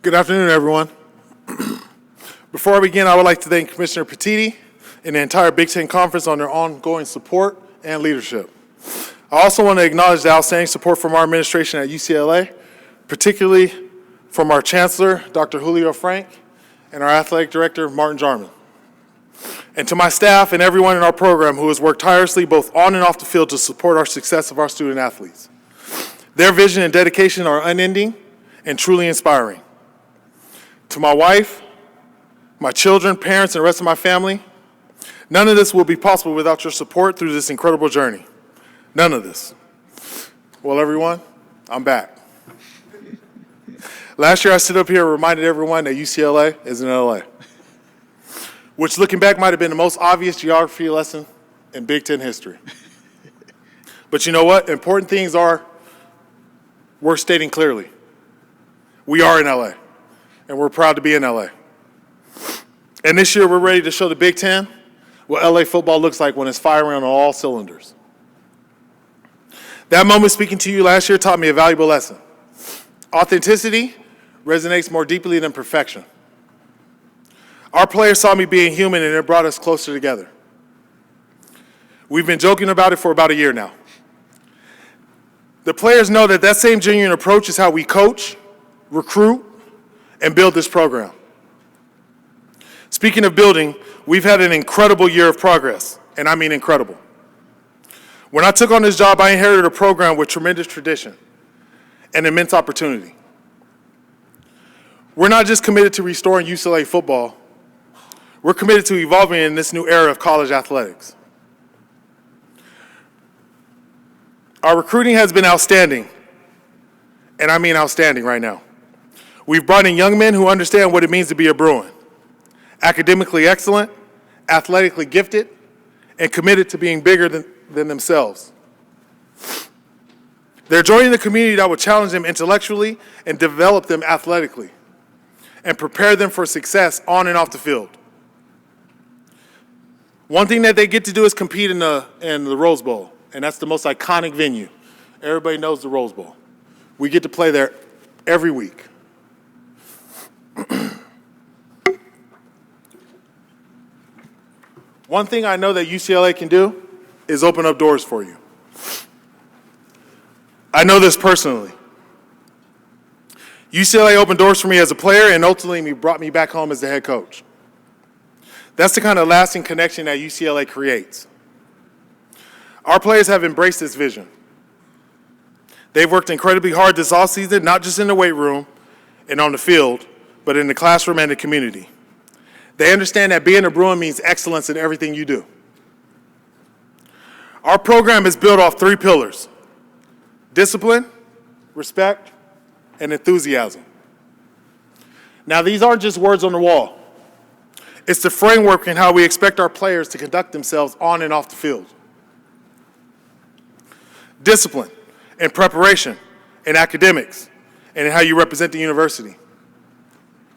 Good afternoon, everyone. Before I begin, I would like to thank Commissioner Petiti and the entire Big Ten Conference on their ongoing support and leadership. I also want to acknowledge the outstanding support from our administration at UCLA, particularly from our Chancellor, Dr. Julio Frank, and our Athletic Director, Martin Jarman. And to my staff and everyone in our program who has worked tirelessly both on and off the field to support our success of our student athletes. Their vision and dedication are unending and truly inspiring. To my wife, my children, parents, and the rest of my family, none of this will be possible without your support through this incredible journey. None of this. Well, everyone, I'm back. Last year, I stood up here and reminded everyone that UCLA is in LA, which, looking back, might have been the most obvious geography lesson in Big Ten history. But you know what? Important things are worth stating clearly. We are in LA, and we're proud to be in LA. And this year, we're ready to show the Big Ten what LA football looks like when it's firing on all cylinders. That moment speaking to you last year taught me a valuable lesson. Authenticity resonates more deeply than perfection. Our players saw me being human, and it brought us closer together. We've been joking about it for about a year now. The players know that that same genuine approach is how we coach, recruit, and build this program. Speaking of building, we've had an incredible year of progress, and I mean incredible. When I took on this job, I inherited a program with tremendous tradition and immense opportunity. We're not just committed to restoring UCLA football, we're committed to evolving in this new era of college athletics. Our recruiting has been outstanding, and I mean outstanding right now. We've brought in young men who understand what it means to be a Bruin, academically excellent, athletically gifted, and committed to being bigger than themselves. They're joining the community that will challenge them intellectually and develop them athletically and prepare them for success on and off the field. One thing that they get to do is compete in the Rose Bowl, and that's the most iconic venue. Everybody knows the Rose Bowl. We get to play there every week. One thing I know that UCLA can do is open up doors for you. I know this personally. UCLA opened doors for me as a player and ultimately brought me back home as the head coach. That's the kind of lasting connection that UCLA creates. Our players have embraced this vision. They've worked incredibly hard this offseason, not just in the weight room and on the field, but in the classroom and the community. They understand that being a Bruin means excellence in everything you do. Our program is built off three pillars: discipline, respect, and enthusiasm. Now, these aren't just words on the wall. It's the framework in how we expect our players to conduct themselves on and off the field. Discipline and preparation in academics and in how you represent the university.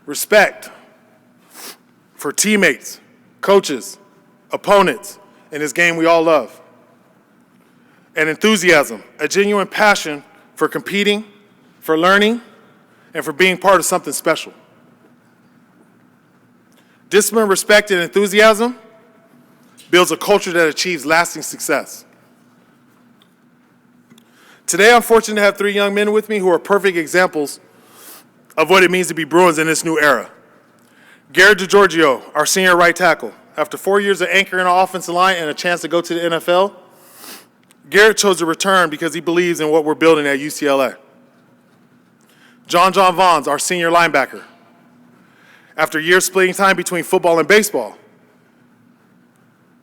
Respect for teammates, coaches, opponents in this game we all love. And enthusiasm, a genuine passion for competing, for learning, and for being part of something special. Discipline, respect, and enthusiasm builds a culture that achieves lasting success. Today, I'm fortunate to have three young men with me who are perfect examples of what it means to be Bruins in this new era. Garrett DeGiorgio, our senior right tackle. After 4 years of anchoring our offensive line and a chance to go to the NFL, Garrett chose to return because he believes in what we're building at UCLA. John Vaughns, our senior linebacker. After years splitting time between football and baseball,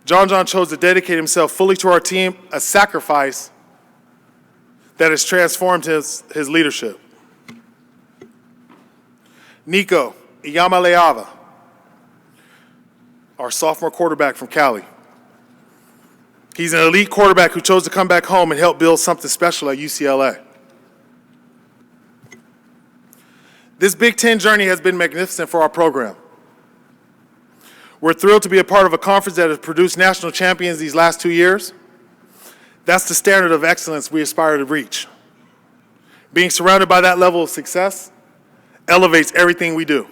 John chose to dedicate himself fully to our team, a sacrifice that has transformed his leadership. Nico Iyamaleava, our sophomore quarterback from Cali. He's an elite quarterback who chose to come back home and help build something special at UCLA. This Big Ten journey has been magnificent for our program. We're thrilled to be a part of a conference that has produced national champions these last 2 years. That's the standard of excellence we aspire to reach. Being surrounded by that level of success elevates everything we do.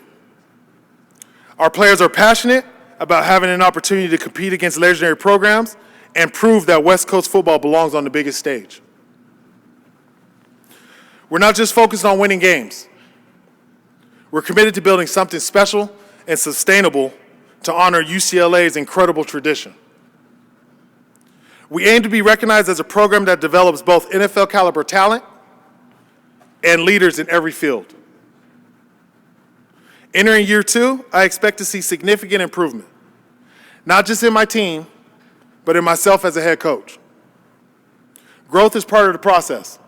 Our players are passionate about having an opportunity to compete against legendary programs and prove that West Coast football belongs on the biggest stage. We're not just focused on winning games. We're committed to building something special and sustainable to honor UCLA's incredible tradition. We aim to be recognized as a program that develops both NFL caliber talent and leaders in every field. Entering year 2, I expect to see significant improvement, not just in my team, but in myself as a head coach. Growth is part of the process,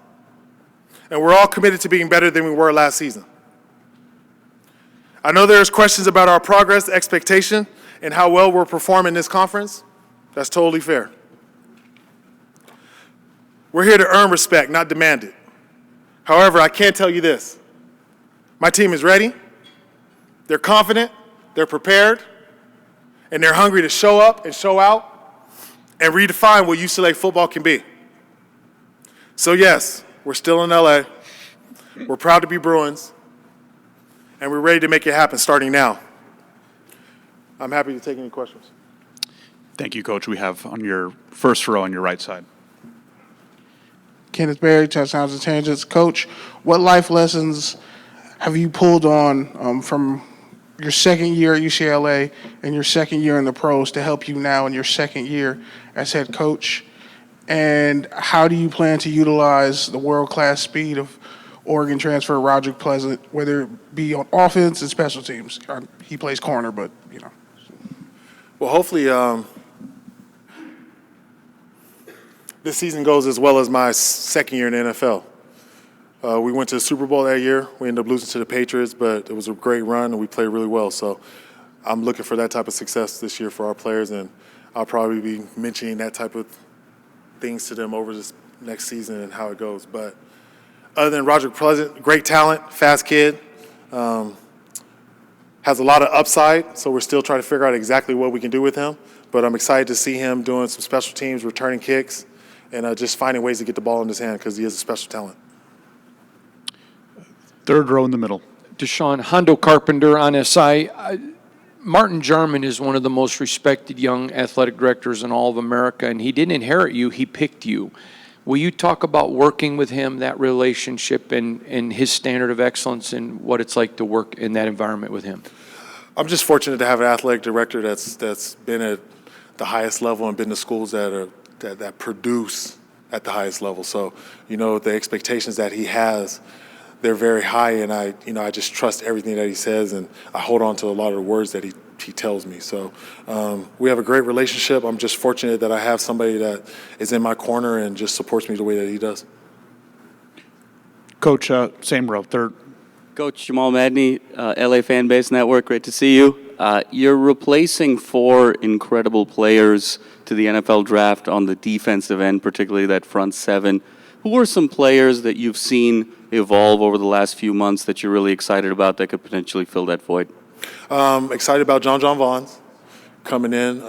and we're all committed to being better than we were last season. I know there's questions about our progress, expectation, and how well we're performing this conference. That's totally fair. We're here to earn respect, not demand it. However, I can tell you this. My team is ready. They're confident, they're prepared, and they're hungry to show up and show out and redefine what UCLA football can be. So yes, we're still in LA. We're proud to be Bruins, and we're ready to make it happen starting now. I'm happy to take any questions. Thank you, Coach. We have on your first row on your right side. Kenneth Berry, Touchdowns and Tangents. Coach, what life lessons have you pulled on from your second year at UCLA and your second year in the pros to help you now in your second year as head coach? And how do you plan to utilize the world-class speed of Oregon transfer Roderick Pleasant, whether it be on offense and special teams? He plays corner, but, you know. Well, hopefully this season goes as well as my second year in the NFL. We went to the Super Bowl that year. We ended up losing to the Patriots, but it was a great run, and we played really well. So I'm looking for that type of success this year for our players, and I'll probably be mentioning that type of things to them over this next season and how it goes. But other than Roderick Pleasant, great talent, fast kid, has a lot of upside, so we're still trying to figure out exactly what we can do with him. But I'm excited to see him doing some special teams, returning kicks, and just finding ways to get the ball in his hand because he is a special talent. Third row in the middle. DeShaun, Hondo Carpenter on SI. Martin Jarman is one of the most respected young athletic directors in all of America, and he didn't inherit you, he picked you. Will you talk about working with him, that relationship, and his standard of excellence and what it's like to work in that environment with him? I'm just fortunate to have an athletic director that's been at the highest level and been to schools that produce at the highest level. So, you know, the expectations that he has, they're very high, and I just trust everything that he says, and I hold on to a lot of the words that he tells me. So we have a great relationship. I'm just fortunate that I have somebody that is in my corner and just supports me the way that he does. Coach, same row, third. Coach Jamal Madney, LA Fan Base Network, great to see you. You're replacing 4 incredible players to the NFL draft on the defensive end, particularly that front 7. Who are some players that you've seen evolve over the last few months that you're really excited about that could potentially fill that void? Excited about John Vaughns coming in.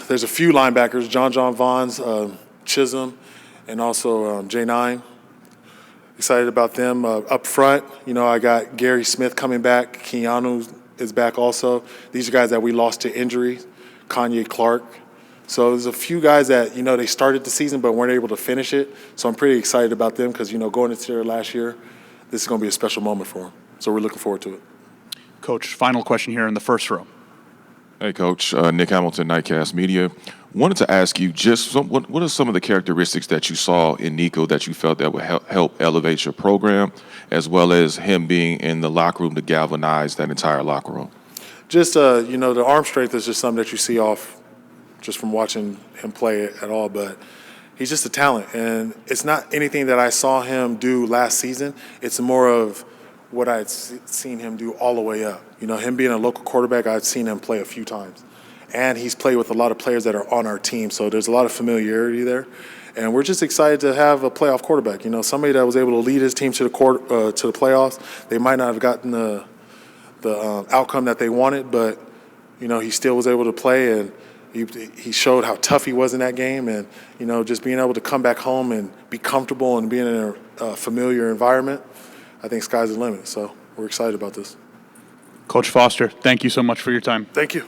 There's a few linebackers, John Vaughns, Chisholm, and also J9. Excited about them. Up front, you know, I got Gary Smith coming back. Keanu is back also. These are guys that we lost to injury. Kanye Clark. So there's a few guys that, you know, they started the season but weren't able to finish it. So I'm pretty excited about them because, you know, going into their last year, this is going to be a special moment for them. So we're looking forward to it. Coach, final question here in the first row. Hey, Coach. Nick Hamilton, Nightcast Media. Wanted to ask you what are some of the characteristics that you saw in Nico that you felt that would help elevate your program, as well as him being in the locker room to galvanize that entire locker room? Just, you know, the arm strength is just something that you see off just from watching him play at all, but he's just a talent. And it's not anything that I saw him do last season. It's more of what I'd seen him do all the way up. You know, him being a local quarterback, I'd seen him play a few times. And he's played with a lot of players that are on our team, so there's a lot of familiarity there. And we're just excited to have a playoff quarterback. You know, somebody that was able to lead his team to the playoffs. They might not have gotten the outcome that they wanted, but, you know, he still was able to play, and he showed how tough he was in that game. And, you know, just being able to come back home and be comfortable and being in a familiar environment, I think sky's the limit. So we're excited about this. Coach Foster, thank you so much for your time. Thank you.